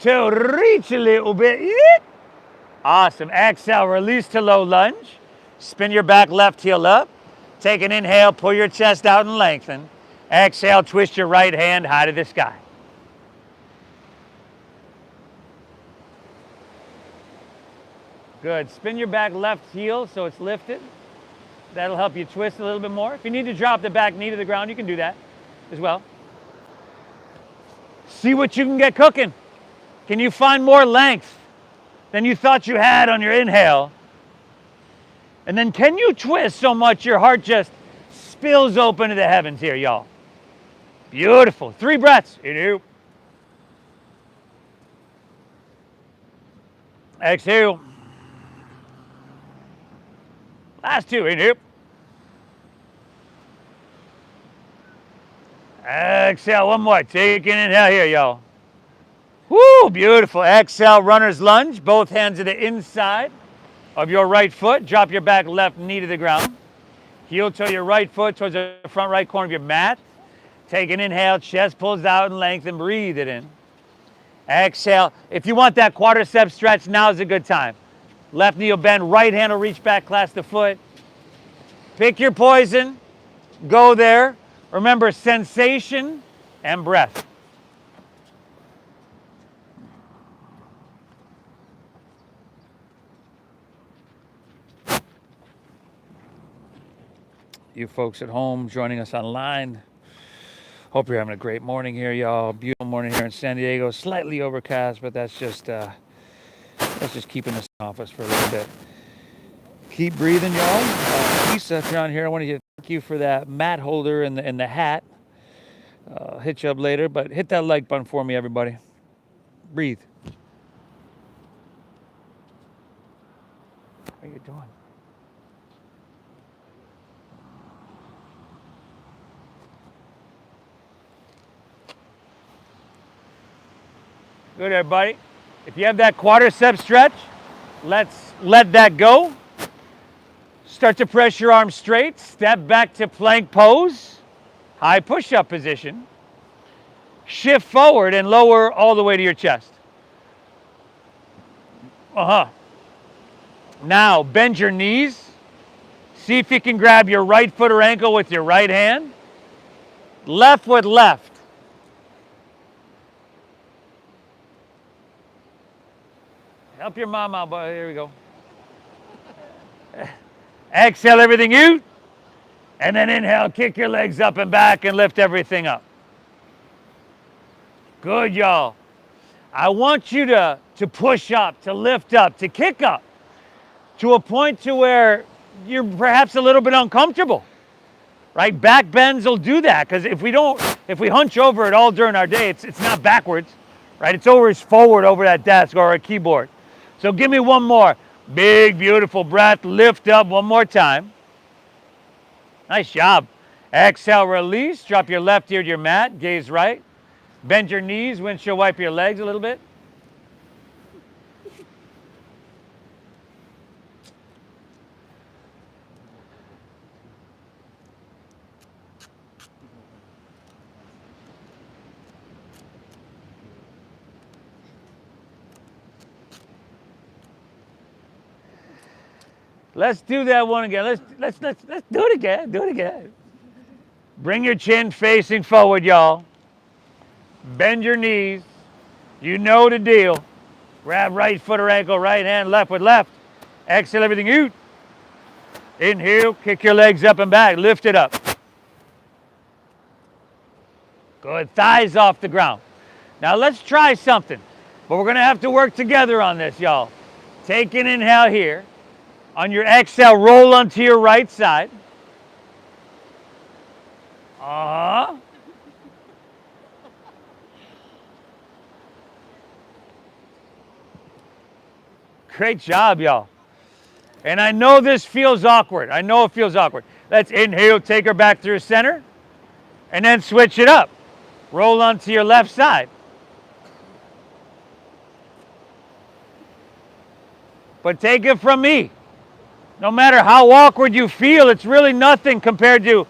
2. Reach a little bit. Awesome. Exhale. Release to low lunge. Spin your back left heel up. Take an inhale. Pull your chest out and lengthen. Exhale. Twist your right hand high to the sky. Good. Spin your back left heel so it's lifted. That'll help you twist a little bit more. If you need to drop the back knee to the ground, you can do that as well. See what you can get cooking. Can you find more length than you thought you had on your inhale? And then can you twist so much your heart just spills open to the heavens here, y'all? Beautiful. 3 breaths. Inhale. Exhale. Last 2, inhale. Exhale, one more. Take an inhale here, y'all. Woo, beautiful. Exhale, runner's lunge. Both hands to the inside of your right foot. Drop your back left knee to the ground. Heel toe your right foot towards the front right corner of your mat. Take an inhale, chest pulls out and lengthen. Breathe it in. Exhale. If you want that quadricep stretch, now's a good time. Left knee will bend, right hand will reach back, clasp the foot. Pick your poison. Go there. Remember, sensation and breath. You folks at home joining us online. Hope you're having a great morning here, y'all. Beautiful morning here in San Diego. Slightly overcast, but that's just keeping us in office for a little bit. Keep breathing, y'all. Lisa, if you're on here, I want to thank you for that mat holder and the hat. Hit you up later, but hit that like button for me, everybody. Breathe. What are you doing? Good, everybody. If you have that quadricep stretch, let's let that go. Start to press your arms straight. Step back to plank pose. High push-up position. Shift forward and lower all the way to your chest. Now, bend your knees. See if you can grab your right foot or ankle with your right hand. Left with left. Help your mom out, boy. Here we go. Exhale everything out. And then inhale, kick your legs up and back and lift everything up. Good, y'all. I want you to push up, to lift up, to kick up to a point to where you're perhaps a little bit uncomfortable, right? Back bends will do that because if we hunch over it all during our day, it's not backwards, right? It's always forward over that desk or a keyboard. So give me one more. Big, beautiful breath. Lift up one more time. Nice job. Exhale, release. Drop your left ear to your mat. Gaze right. Bend your knees. Windshield wipe your legs a little bit. Let's do that one again. Let's do it again. Do it again. Bring your chin facing forward, y'all. Bend your knees. You know the deal. Grab right foot or ankle, right hand, left with left. Exhale everything out. Inhale, kick your legs up and back. Lift it up. Good. Thighs off the ground. Now let's try something. But we're going to have to work together on this, y'all. Take an inhale here. On your exhale, roll onto your right side. Great job, y'all. And I know this feels awkward. I know it feels awkward. Let's inhale, take her back through center, and then switch it up. Roll onto your left side. But take it from me. No matter how awkward you feel, it's really nothing compared to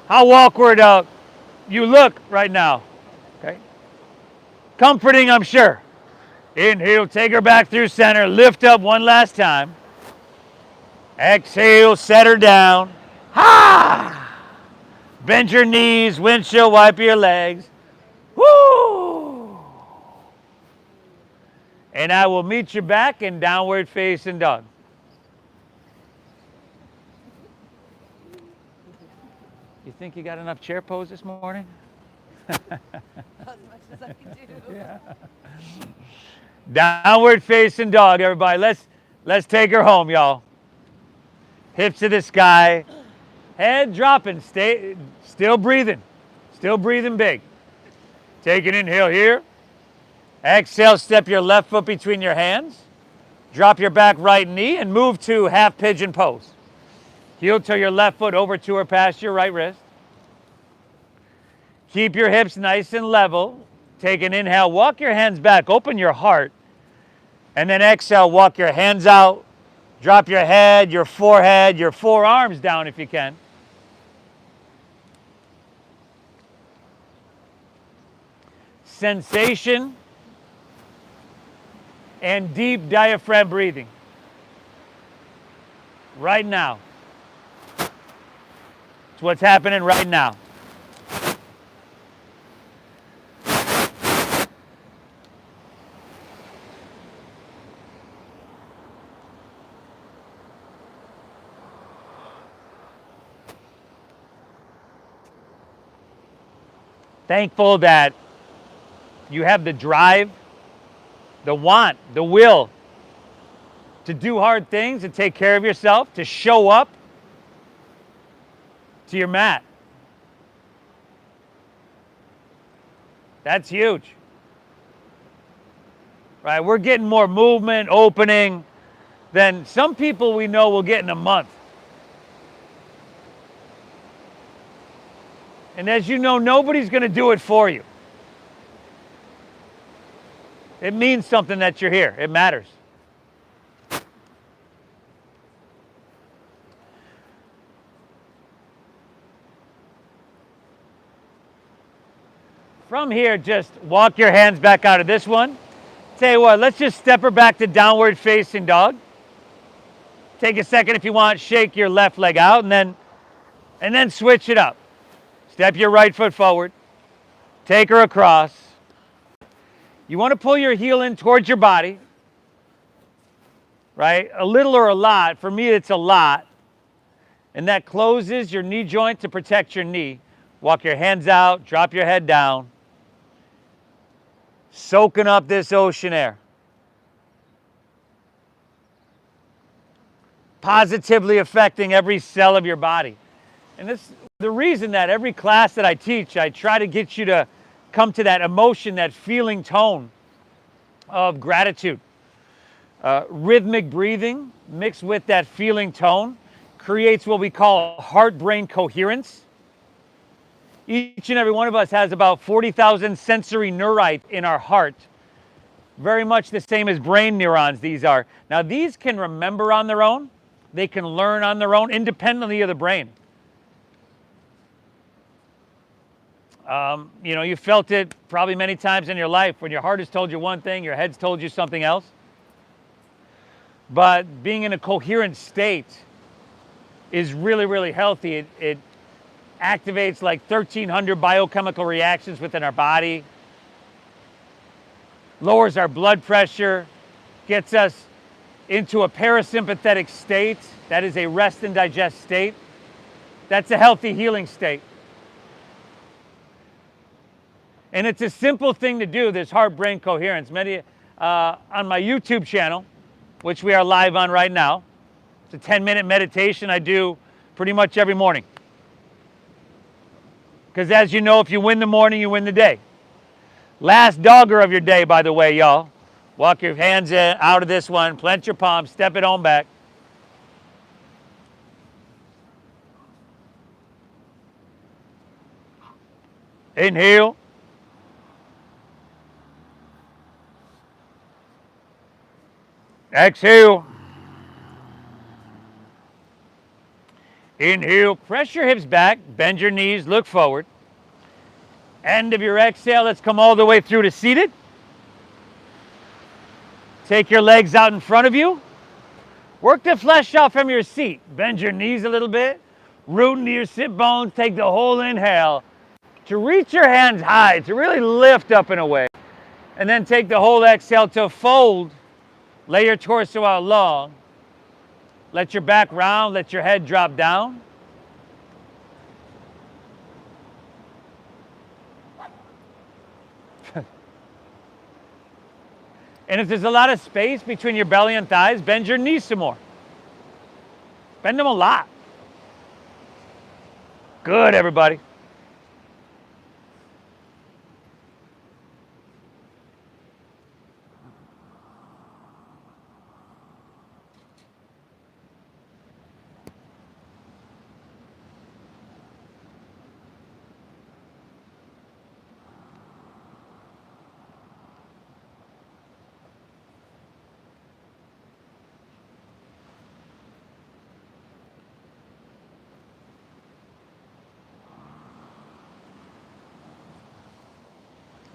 how awkward you look right now. Okay? Comforting, I'm sure. Inhale, take her back through center. Lift up one last time. Exhale, set her down. Ha! Bend your knees, windshield wipe your legs. Woo! And I will meet you back in downward facing dog. You think you got enough chair pose this morning? As much as I can do. Yeah. Downward facing dog, everybody. Let's take her home, y'all. Hips to the sky. Head dropping. Stay still breathing. Still breathing big. Take an inhale here. Exhale, step your left foot between your hands. Drop your back right knee and move to half pigeon pose. Heel to your left foot over to or past your right wrist. Keep your hips nice and level. Take an inhale, walk your hands back, open your heart. And then exhale, walk your hands out. Drop your head, your forehead, your forearms down if you can. Sensation and deep diaphragm breathing. Right now. It's what's happening right now. Thankful that you have the drive, the want, the will to do hard things and take care of yourself, to show up to your mat. That's huge. Right? We're getting more movement, opening than some people we know will get in a month. And as you know, nobody's going to do it for you. It means something that you're here. It matters. From here, just walk your hands back out of this one. Tell you what, let's just step her back to downward facing dog. Take a second if you want, shake your left leg out, and then switch it up. Step your right foot forward. Take her across. You want to pull your heel in towards your body, right? A little or a lot. For me, it's a lot. And that closes your knee joint to protect your knee. Walk your hands out, drop your head down. Soaking up this ocean air. Positively affecting every cell of your body. And this the reason that every class that I teach, I try to get you to come to that emotion, that feeling tone of gratitude. Rhythmic breathing mixed with that feeling tone creates what we call heart-brain coherence. Each and every one of us has about 40,000 sensory neurites in our heart. Very much the same as brain neurons these are. Now these can remember on their own. They can learn on their own independently of the brain. You know, you felt it probably many times in your life when your heart has told you one thing, your head's told you something else. But being in a coherent state is really, really healthy. It activates like 1,300 biochemical reactions within our body, lowers our blood pressure, gets us into a parasympathetic state. That is a rest and digest state. That's a healthy healing state. And it's a simple thing to do, this heart-brain coherence. Many on my YouTube channel, which we are live on right now, it's a 10-minute meditation I do pretty much every morning. Because as you know, if you win the morning, you win the day. Last dogger of your day, by the way, y'all. Walk your hands in, out of this one, plant your palms, step it on back. Inhale. Exhale. Inhale. Press your hips back. Bend your knees. Look forward. End of your exhale. Let's come all the way through to seated. Take your legs out in front of you. Work the flesh out from your seat. Bend your knees a little bit. Root into your sit bones. Take the whole inhale to reach your hands high, to really lift up and away. And then take the whole exhale to fold. Lay your torso out long. Let your back round, let your head drop down. And if there's a lot of space between your belly and thighs, bend your knees some more. Bend them a lot. Good, everybody.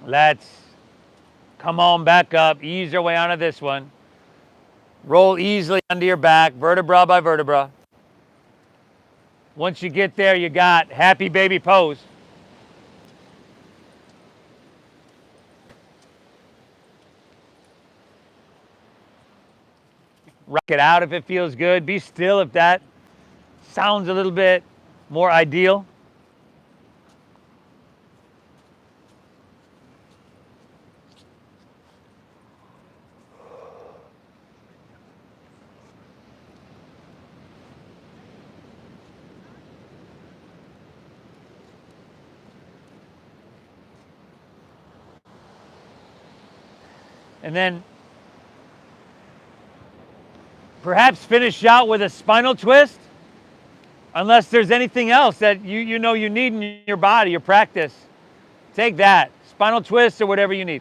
Let's come on back up, ease your way onto this one. Roll easily under your back, vertebra by vertebra. Once you get there, you got happy baby pose. Rock it out if it feels good. Be still if that sounds a little bit more ideal. And then perhaps finish out with a spinal twist, unless there's anything else that you know you need in your body, your practice. Take that, spinal twist or whatever you need.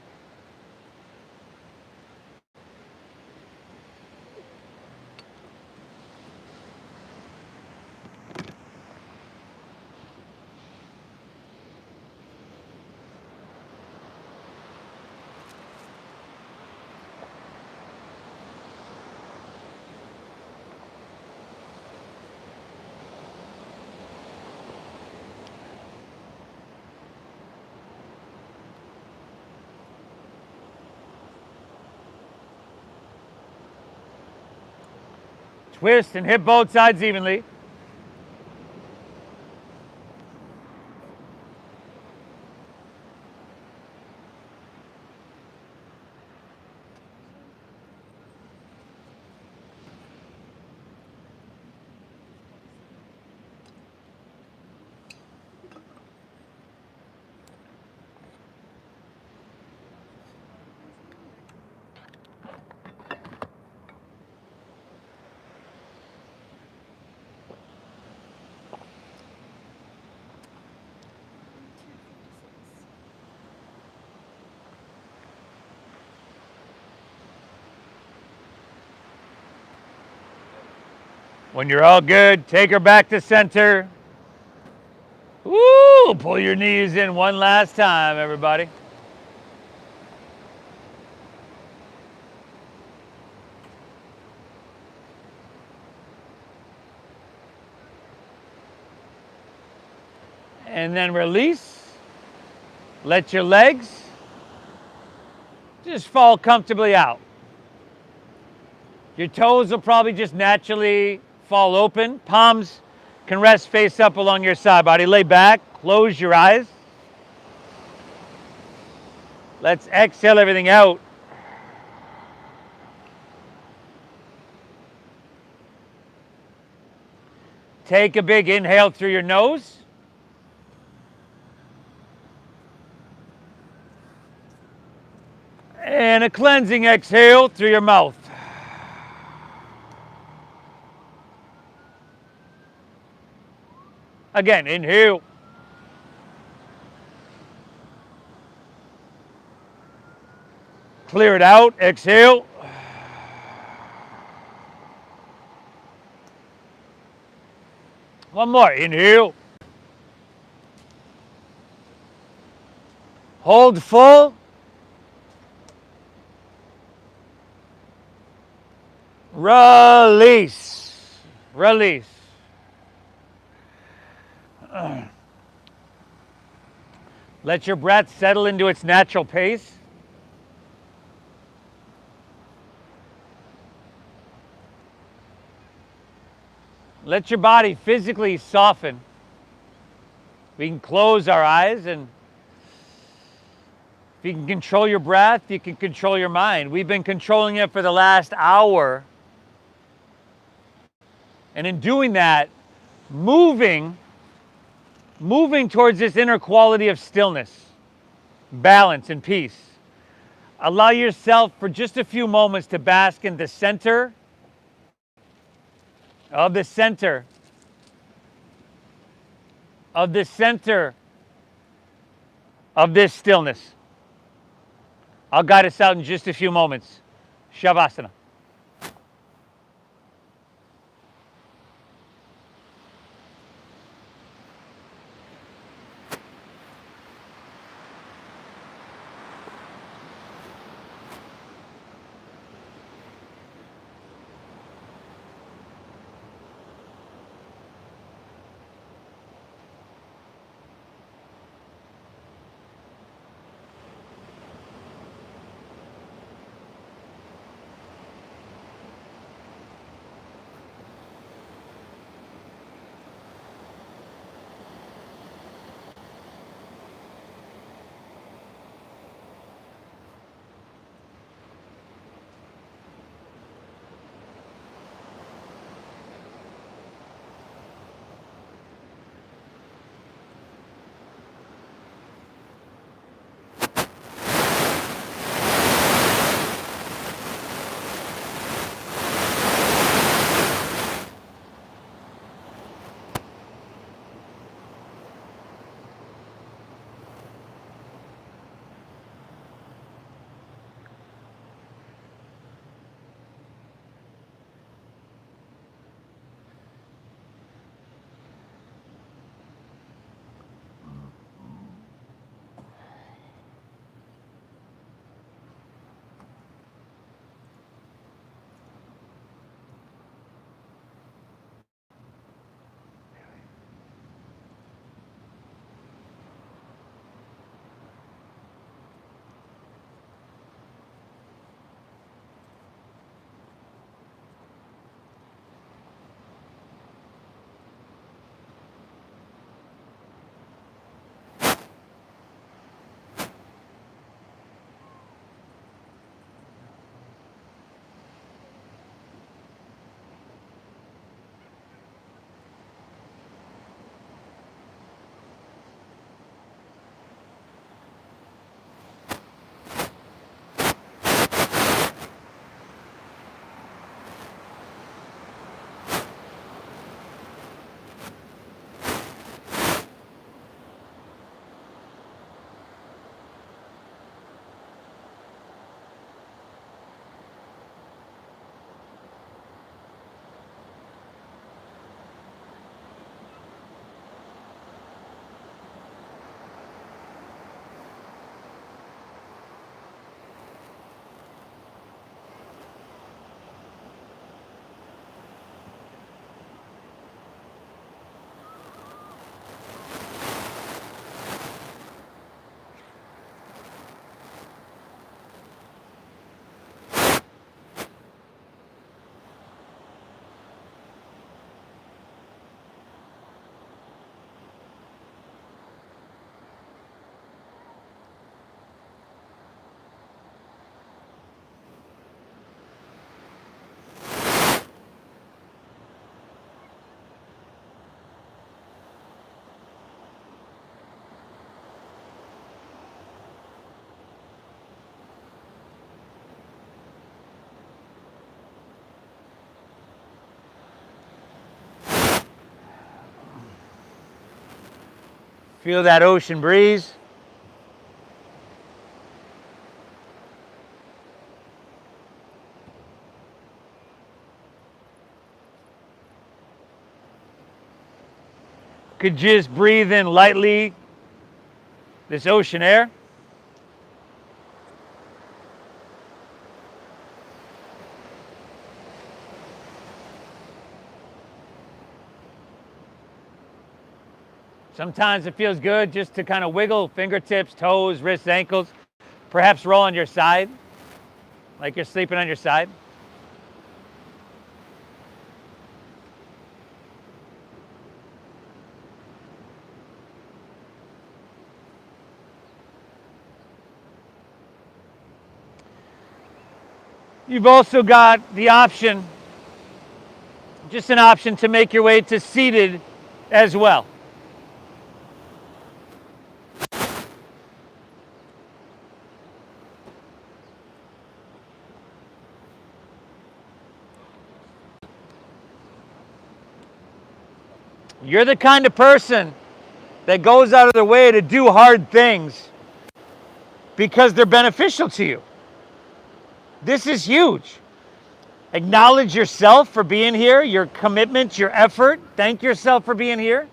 Twist and hit both sides evenly. When you're all good, take her back to center. Woo! Pull your knees in one last time, everybody. And then release. Let your legs just fall comfortably out. Your toes will probably just naturally fall open. Palms can rest face up along your side body. Lay back, close your eyes. Let's exhale everything out. Take a big inhale through your nose. And a cleansing exhale through your mouth. Again, inhale. Clear it out, exhale. One more, inhale. Hold full. Release. Release. Let your breath settle into its natural pace. Let your body physically soften. We can close our eyes, and if you can control your breath, you can control your mind. We've been controlling it for the last hour. And in doing that, moving towards this inner quality of stillness, balance, and peace. Allow yourself for just a few moments to bask in the center of the center of the center of this stillness. I'll guide us out in just a few moments. Shavasana. Feel that ocean breeze. Could just breathe in lightly this ocean air. Sometimes it feels good just to kind of wiggle fingertips, toes, wrists, ankles, perhaps roll on your side, like you're sleeping on your side. You've also got the option, just an option to make your way to seated as well. You're the kind of person that goes out of their way to do hard things because they're beneficial to you. This is huge. Acknowledge yourself for being here, your commitment, your effort. Thank yourself for being here.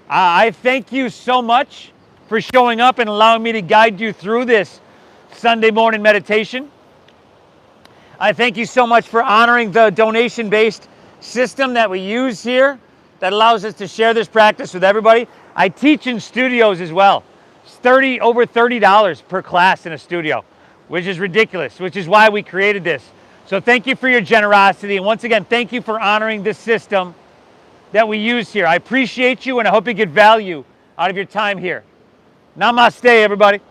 I thank you so much for showing up and allowing me to guide you through this Sunday morning meditation. I thank you so much for honoring the donation-based system that we use here that allows us to share this practice with everybody. I teach in studios as well. It's over $30 per class in a studio, which is ridiculous, which is why we created this. So thank you for your generosity. And once again, thank you for honoring this system that we use here. I appreciate you, and I hope you get value out of your time here. Namaste, everybody.